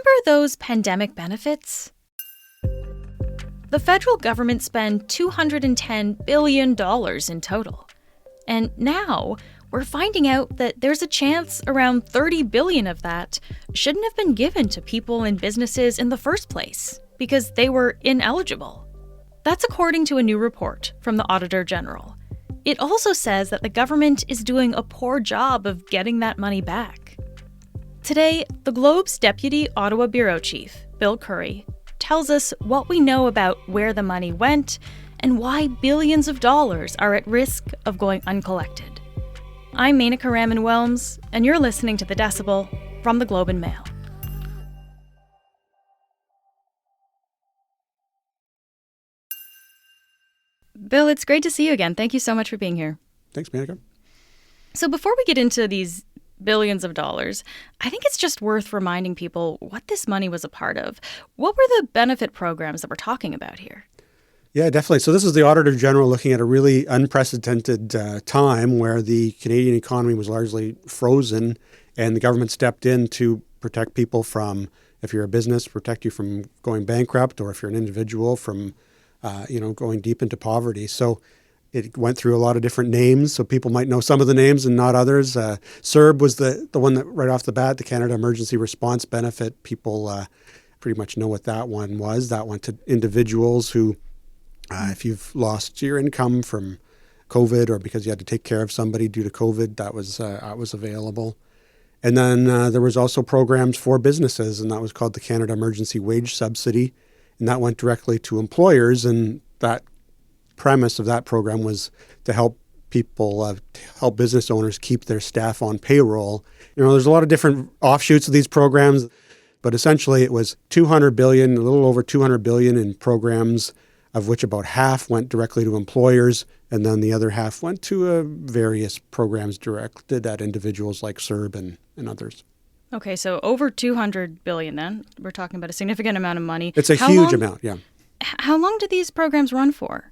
Remember those pandemic benefits? The federal government spent $210 billion in total. And now we're finding out that there's a chance around $30 billion of that shouldn't have been given to people and businesses in the first place because they were ineligible. That's according to a new report from the Auditor-General. It also says that the government is doing a poor job of getting that money back. Today, the Globe's Deputy Ottawa Bureau Chief, Bill Curry, tells us what we know about where the money went and why billions of dollars are at risk of going uncollected. I'm Menaka Raman-Welms, and you're listening to The Decibel from the Globe and Mail. Bill, it's great to see you again. Thank you so much for being here. Thanks, Menaka. So before we get into these billions of dollars, I think it's just worth reminding people what this money was a part of. What were the benefit programs that we're talking about here? Yeah, definitely. So this is the Auditor-General looking at a really unprecedented time where the Canadian economy was largely frozen and the government stepped in to protect people from, if you're a business, protect you from going bankrupt, or if you're an individual from going deep into poverty. So it went through a lot of different names, so people might know some of the names and not others. CERB was the one that right off the bat, the Canada Emergency Response Benefit. People pretty much know what that one was. That went to individuals who, if you've lost your income from COVID or because you had to take care of somebody due to COVID, that was available. And then there was also programs for businesses, and that was called the Canada Emergency Wage Subsidy. And that went directly to employers, and that premise of that program was to help people, help business owners keep their staff on payroll. There's a lot of different offshoots of these programs, but essentially it was $200 billion, a little over $200 billion in programs, of which about half went directly to employers, and then the other half went to various programs directed at individuals like CERB and others. Okay, so over $200 billion then. We're talking about a significant amount of money. It's a huge amount, yeah. How long did these programs run for?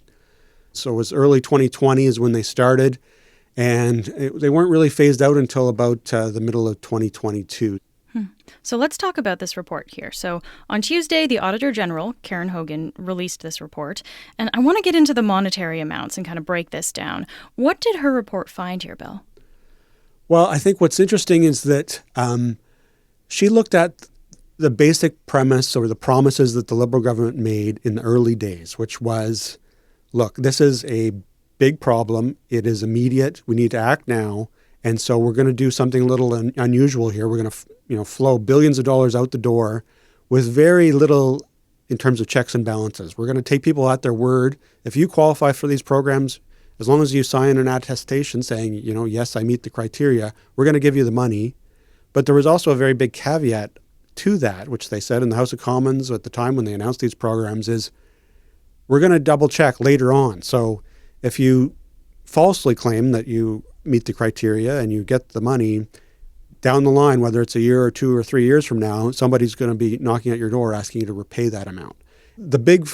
So it was early 2020 is when they started, and they weren't really phased out until about the middle of 2022. So let's talk about this report here. So on Tuesday, the Auditor-General, Karen Hogan, released this report. And I want to get into the monetary amounts and kind of break this down. What did her report find here, Bill? Well, I think what's interesting is that she looked at the basic premise or the promises that the Liberal government made in the early days, which was, look, this is a big problem. It is immediate. We need to act now. And so we're going to do something a little unusual here. We're going to flow billions of dollars out the door with very little in terms of checks and balances. We're going to take people at their word. If you qualify for these programs, as long as you sign an attestation saying, yes, I meet the criteria, we're going to give you the money. But there was also a very big caveat to that, which they said in the House of Commons at the time when they announced these programs, is we're going to double check later on. So if you falsely claim that you meet the criteria and you get the money, down the line, whether it's a year or 2 or 3 years from now, somebody's going to be knocking at your door asking you to repay that amount. The big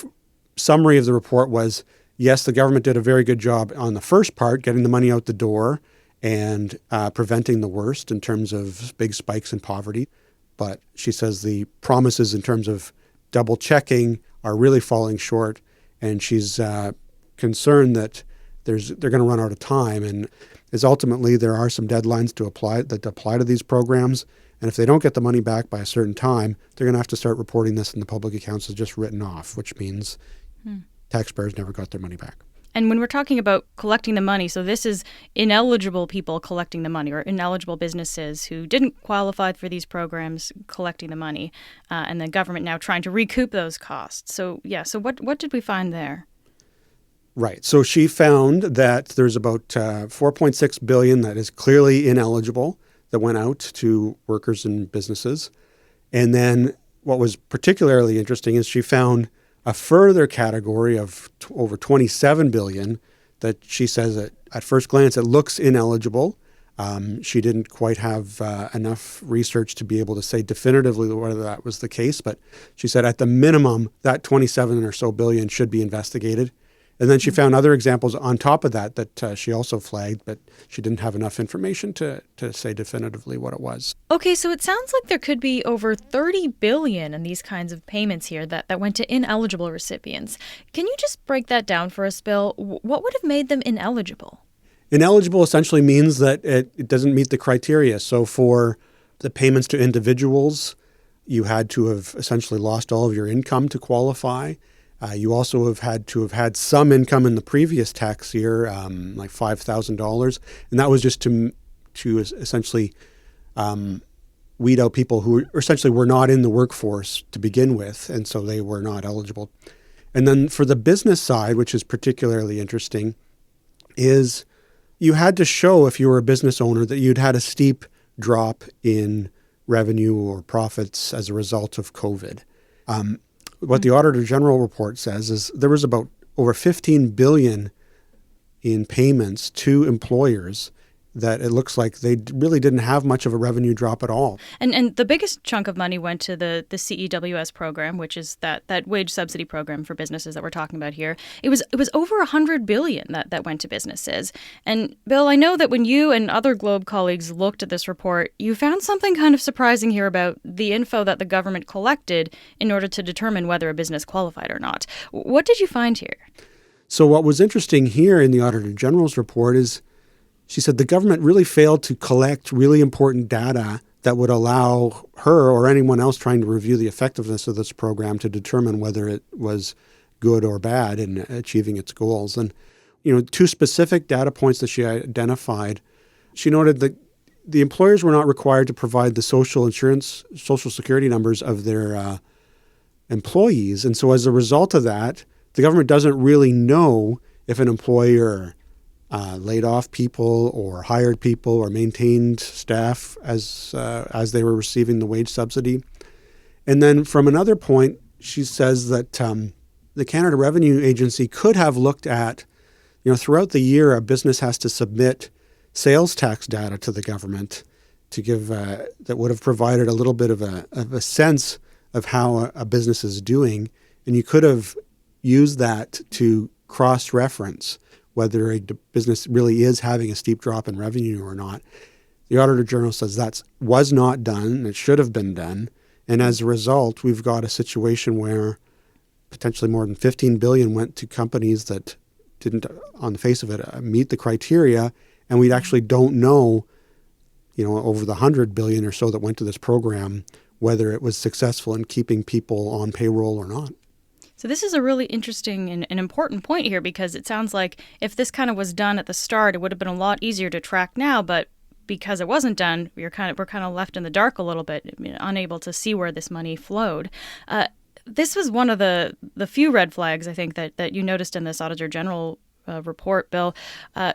summary of the report was, yes, the government did a very good job on the first part, getting the money out the door and preventing the worst in terms of big spikes in poverty. But she says the promises in terms of double checking are really falling short, and she's concerned that they're going to run out of time, and is ultimately there are some deadlines to apply to these programs, and if they don't get the money back by a certain time, they're going to have to start reporting this in the public accounts as just written off, which means taxpayers never got their money back. And when we're talking about collecting the money, so this is ineligible people collecting the money, or ineligible businesses who didn't qualify for these programs collecting the money, and the government now trying to recoup those costs. So what did we find there? Right. So she found that there's about $4.6 billion that is clearly ineligible that went out to workers and businesses. And then what was particularly interesting is she found a further category of over $27 billion that she says that at first glance it looks ineligible. She didn't quite have enough research to be able to say definitively whether that was the case, but she said at the minimum that 27 or so billion should be investigated. And then she found other examples on top of that she also flagged, but she didn't have enough information to say definitively what it was. Okay, so it sounds like there could be over $30 billion in these kinds of payments here that went to ineligible recipients. Can you just break that down for us, Bill? What would have made them ineligible? Ineligible essentially means that it doesn't meet the criteria. So for the payments to individuals, you had to have essentially lost all of your income to qualify. You also have had some income in the previous tax year, like $5,000, and that was just to essentially weed out people who essentially were not in the workforce to begin with, and so they were not eligible. And then for the business side, which is particularly interesting, is you had to show, if you were a business owner, that you'd had a steep drop in revenue or profits as a result of COVID. What the Auditor-General report says is there was about over $15 billion in payments to employers that it looks like they really didn't have much of a revenue drop at all. And the biggest chunk of money went to the CEWS program, which is that wage subsidy program for businesses that we're talking about here. It was over $100 billion that went to businesses. And Bill, I know that when you and other Globe colleagues looked at this report, you found something kind of surprising here about the info that the government collected in order to determine whether a business qualified or not. What did you find here? So what was interesting here in the Auditor General's report is she said the government really failed to collect really important data that would allow her or anyone else trying to review the effectiveness of this program to determine whether it was good or bad in achieving its goals. And, two specific data points that she identified. She noted that the employers were not required to provide the social security numbers of their employees. And so as a result of that, the government doesn't really know if an employer laid off people or hired people or maintained staff as they were receiving the wage subsidy. And then from another point, she says that the Canada Revenue Agency could have looked at, throughout the year, a business has to submit sales tax data to the government to give that would have provided a little bit of a sense of how a business is doing. And you could have used that to cross-reference whether a business really is having a steep drop in revenue or not. The Auditor-General says that was not done. It should have been done. And as a result, we've got a situation where potentially more than $15 billion went to companies that didn't, on the face of it, meet the criteria. And we actually don't know, over the $100 billion or so that went to this program, whether it was successful in keeping people on payroll or not. So this is a really interesting and important point here, because it sounds like if this kind of was done at the start, it would have been a lot easier to track now. But because it wasn't done, we're kind of left in the dark a little bit, unable to see where this money flowed. This was one of the few red flags, I think, that you noticed in this Auditor-General report, Bill.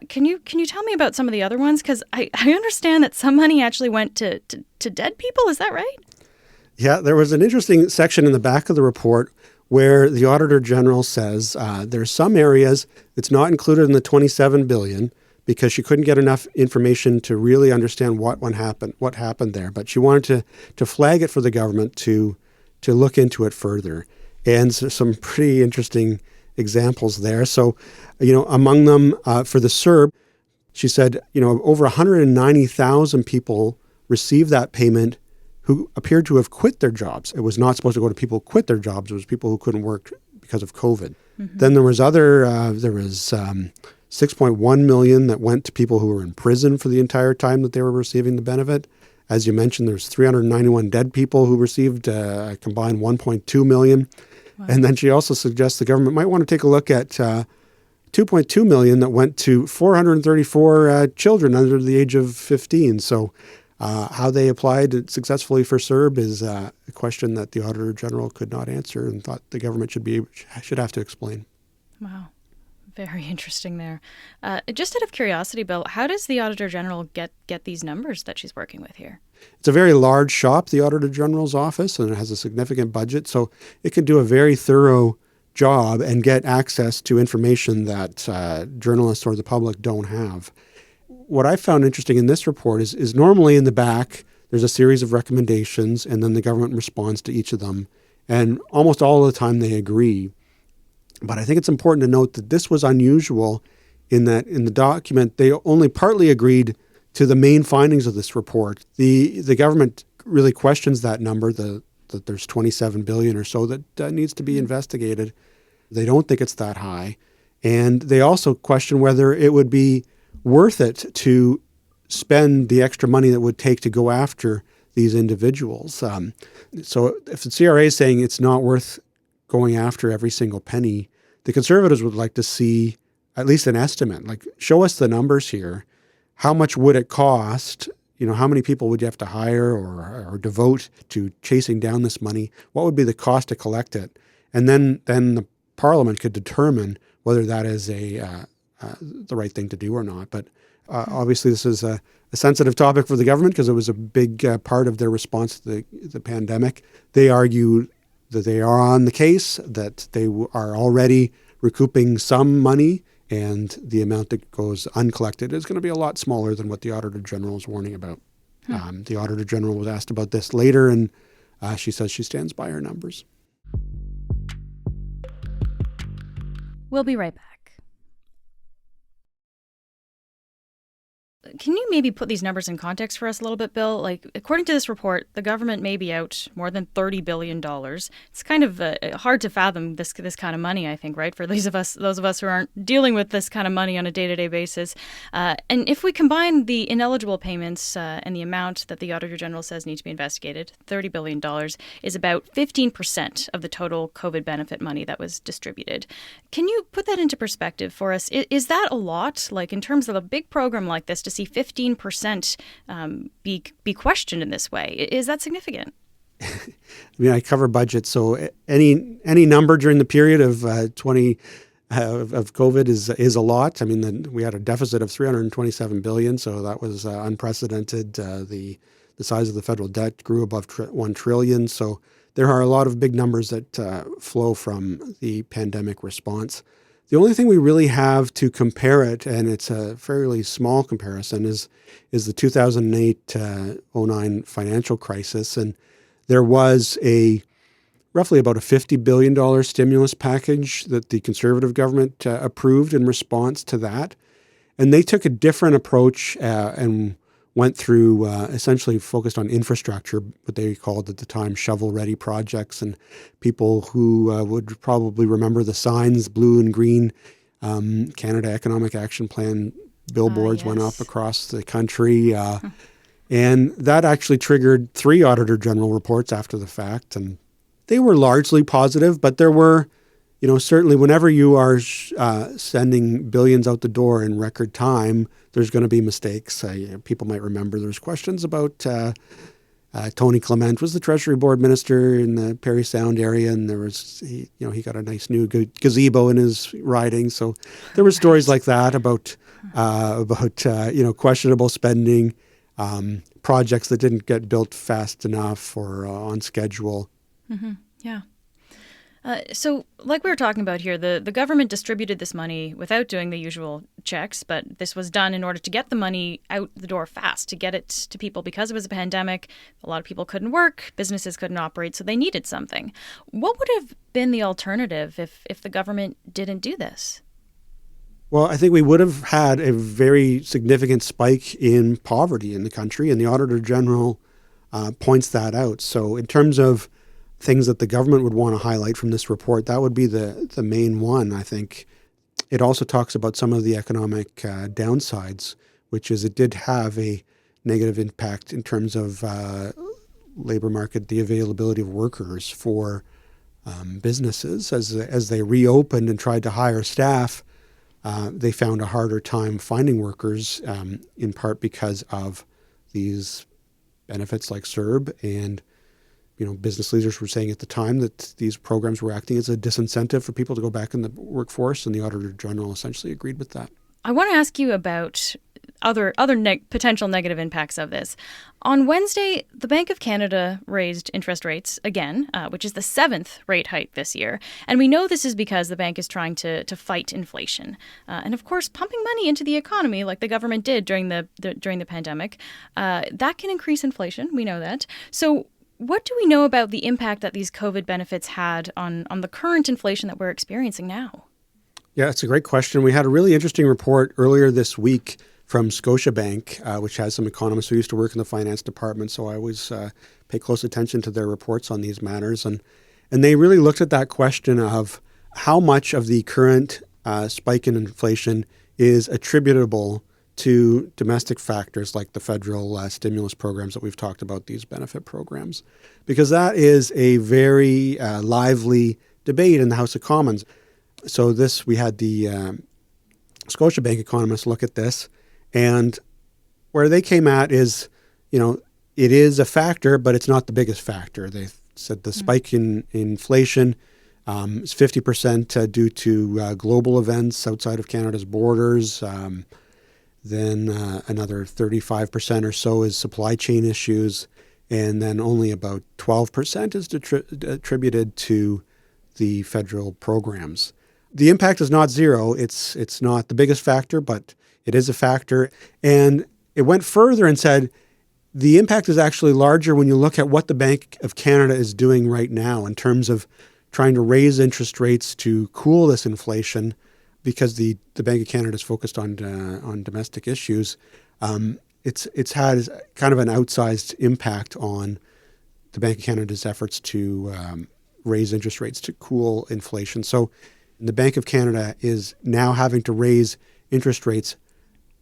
Can you tell me about some of the other ones? Because I understand that some money actually went to dead people. Is that right? Yeah, there was an interesting section in the back of the report where the Auditor-General says there's some areas it's not included in the $27 billion because she couldn't get enough information to really understand what happened there. But she wanted to flag it for the government to look into it further. And so some pretty interesting examples there. So, among them for the CERB, she said, over 190,000 people received that payment who appeared to have quit their jobs. It was not supposed to go to people who quit their jobs. It was people who couldn't work because of COVID. Mm-hmm. Then there was 6.1 million that went to people who were in prison for the entire time that they were receiving the benefit. As you mentioned, there's 391 dead people who received a combined 1.2 million. Wow. And then she also suggests the government might want to take a look at 2.2 million that went to 434 children under the age of 15. So how they applied it successfully for CERB is a question that the Auditor-General could not answer and thought the government should have to explain. Wow. Very interesting there. Just out of curiosity, Bill, how does the Auditor-General get these numbers that she's working with here? It's a very large shop, the Auditor-General's office, and it has a significant budget, so it can do a very thorough job and get access to information that journalists or the public don't have. What I found interesting in this report is normally in the back, there's a series of recommendations, and then the government responds to each of them. And almost all of the time they agree. But I think it's important to note that this was unusual in that in the document, they only partly agreed to the main findings of this report. The government really questions that number, that there's 27 billion or so that needs to be investigated. They don't think it's that high. And they also question whether it would be worth it to spend the extra money that would take to go after these individuals. So if the CRA is saying it's not worth going after every single penny, the Conservatives would like to see at least an estimate. Like, show us the numbers here. How much would it cost? How many people would you have to hire or devote to chasing down this money? What would be the cost to collect it? And then the Parliament could determine whether that is the right thing to do or not. But obviously, this is a sensitive topic for the government because it was a big part of their response to the pandemic. They argue that they are on the case, that they are already recouping some money, and the amount that goes uncollected is going to be a lot smaller than what the Auditor-General is warning about. The Auditor-General was asked about this later, and she says she stands by her numbers. We'll be right back. Can you maybe put these numbers in context for us a little bit, Bill? Like, according to this report, the government may be out more than $30 billion. It's kind of hard to fathom this kind of money, I think, right? For those of us who aren't dealing with this kind of money on a day-to-day basis. And if we combine the ineligible payments and the amount that the Auditor-General says need to be investigated, $30 billion is about 15% of the total COVID benefit money that was distributed. Can you put that into perspective for us? Is that a lot? Like, in terms of a big program like this, to see 15% be questioned in this way, is that significant? I cover budgets, so any number during the period of of COVID is a lot. We had a deficit of $327 billion, so that was unprecedented. The size of the federal debt grew above $1 trillion. So there are a lot of big numbers that flow from the pandemic response. The only thing we really have to compare it, and it's a fairly small comparison, is the 2008-09 financial crisis. And there was roughly about a $50 billion stimulus package that the Conservative government approved in response to that. And they took a different approach and went through essentially focused on infrastructure, what they called at the time shovel-ready projects. And people who would probably remember the signs, blue and green, Canada Economic Action Plan billboards went up across the country. And that actually triggered 3 Auditor-General reports after the fact. And they were largely positive, but there were, certainly whenever you are sending billions out the door in record time, there's going to be mistakes. People might remember there's questions about Tony Clement was the Treasury Board Minister in the Parry Sound area, and he got a nice new gazebo in his riding. So there were stories like that about questionable spending, projects that didn't get built fast enough or on schedule. Mm-hmm. Yeah. So like we were talking about here, the government distributed this money without doing the usual checks, but this was done in order to get the money out the door fast, to get it to people because it was a pandemic. A lot of people couldn't work, businesses couldn't operate, so they needed something. What would have been the alternative if the government didn't do this? Well, I think we would have had a very significant spike in poverty in the country, and the Auditor-General points that out. So in terms of things that the government would want to highlight from this report, that would be the main one, I think. It also talks about some of the economic downsides, which is it did have a negative impact in terms of labor market, the availability of workers for businesses. As they reopened and tried to hire staff, they found a harder time finding workers, in part because of these benefits like CERB. And business leaders were saying at the time that these programs were acting as a disincentive for people to go back in the workforce, and the Auditor-General essentially agreed with that. I want to ask you about other potential negative impacts of this. On Wednesday, the Bank of Canada raised interest rates again, which is the 7th rate hike this year. And we know this is because the bank is trying to fight inflation. And of course, pumping money into the economy like the government did during the pandemic, that can increase inflation. We know that. So what do we know about the impact that these COVID benefits had on the current inflation that we're experiencing now? Yeah, it's a great question. We had a really interesting report earlier this week from Scotiabank, which has some economists who used to work in the finance department. So I always pay close attention to their reports on these matters. And they really looked at that question of how much of the current spike in inflation is attributable to domestic factors like the federal stimulus programs that we've talked about, these benefit programs, because that is a very lively debate in the House of Commons. So we had the Scotiabank economists look at this, and where they came at is, it is a factor, but it's not the biggest factor. They said the spike in inflation is 50% due to global events outside of Canada's borders. Then another 35% or so is supply chain issues, and then only about 12% is attributed to the federal programs. The impact is not zero. It's not the biggest factor, but it is a factor. And it went further and said the impact is actually larger when you look at what the Bank of Canada is doing right now in terms of trying to raise interest rates to cool this inflation, because the Bank of Canada is focused on domestic issues. It's had kind of an outsized impact on the Bank of Canada's efforts to raise interest rates to cool inflation. So the Bank of Canada is now having to raise interest rates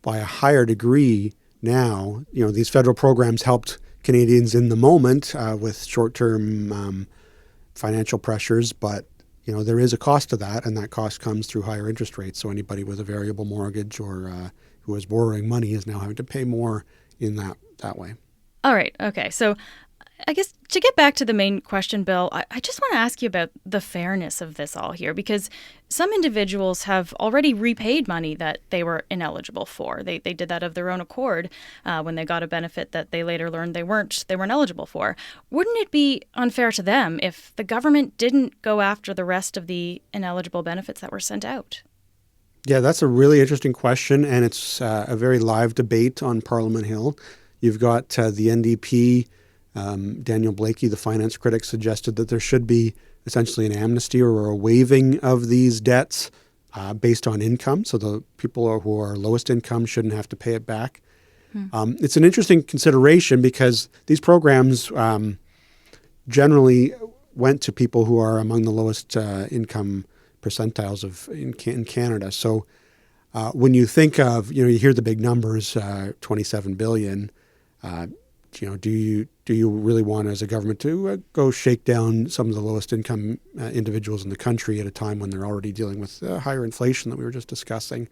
by a higher degree now. These federal programs helped Canadians in the moment with short-term financial pressures, but there is a cost to that, and that cost comes through higher interest rates. So anybody with a variable mortgage or who is borrowing money is now having to pay more in that way. All right. Okay. So I guess to get back to the main question, Bill, I just want to ask you about the fairness of this all here, because some individuals have already repaid money that they were ineligible for. They did that of their own accord when they got a benefit that they later learned they weren't eligible for. Wouldn't it be unfair to them if the government didn't go after the rest of the ineligible benefits that were sent out? Yeah, that's a really interesting question, and it's a very live debate on Parliament Hill. You've got the NDP. Daniel Blakey, the finance critic, suggested that there should be essentially an amnesty or a waiving of these debts based on income. So the people who are lowest income shouldn't have to pay it back. It's an interesting consideration because these programs generally went to people who are among the lowest income percentiles in Canada. So when you think of, you hear the big numbers, 27 billion, do you really want as a government to go shake down some of the lowest income individuals in the country at a time when they're already dealing with higher inflation that we were just discussing?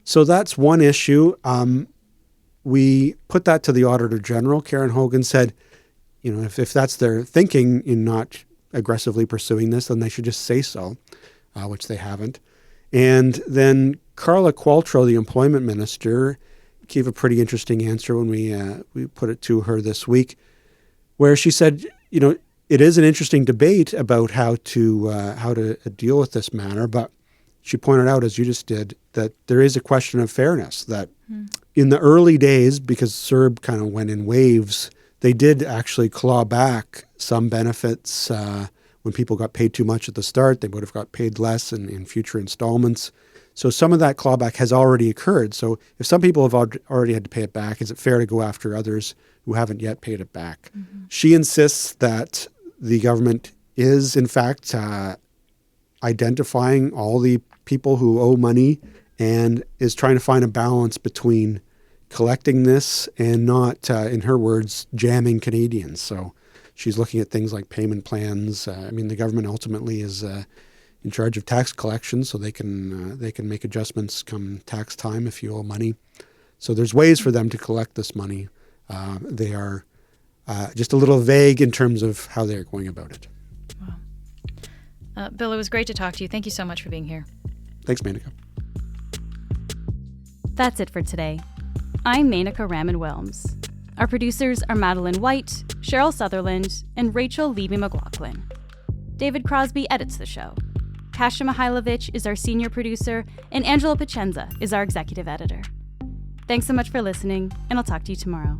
So that's one issue. We put that to the Auditor-General. Karen Hogan said, if that's their thinking in not aggressively pursuing this, then they should just say so, which they haven't. And then Carla Qualtrough, the employment minister, gave a pretty interesting answer when we put it to her this week, where she said, it is an interesting debate about how to deal with this matter, but she pointed out, as you just did, that there is a question of fairness, that in the early days, because CERB kind of went in waves, they did actually claw back some benefits. When people got paid too much at the start, they would have got paid less in future installments. So some of that clawback has already occurred. So if some people have already had to pay it back, is it fair to go after others who haven't yet paid it back? Mm-hmm. She insists that the government is, in fact, identifying all the people who owe money and is trying to find a balance between collecting this and not, in her words, jamming Canadians. So she's looking at things like payment plans. The government ultimately is in charge of tax collection, so they can make adjustments come tax time if you owe money. So there's ways for them to collect this money. They are just a little vague in terms of how they're going about it. Wow. Bill, it was great to talk to you. Thank you so much for being here. Thanks, Menaka. That's it for today. I'm Menaka Raman-Wilms. Our producers are Madeline White, Cheryl Sutherland, and Rachel Levy-McLaughlin. David Crosby edits the show. Kasia Mihailovich is our senior producer, and Angela Pacenza is our executive editor. Thanks so much for listening, and I'll talk to you tomorrow.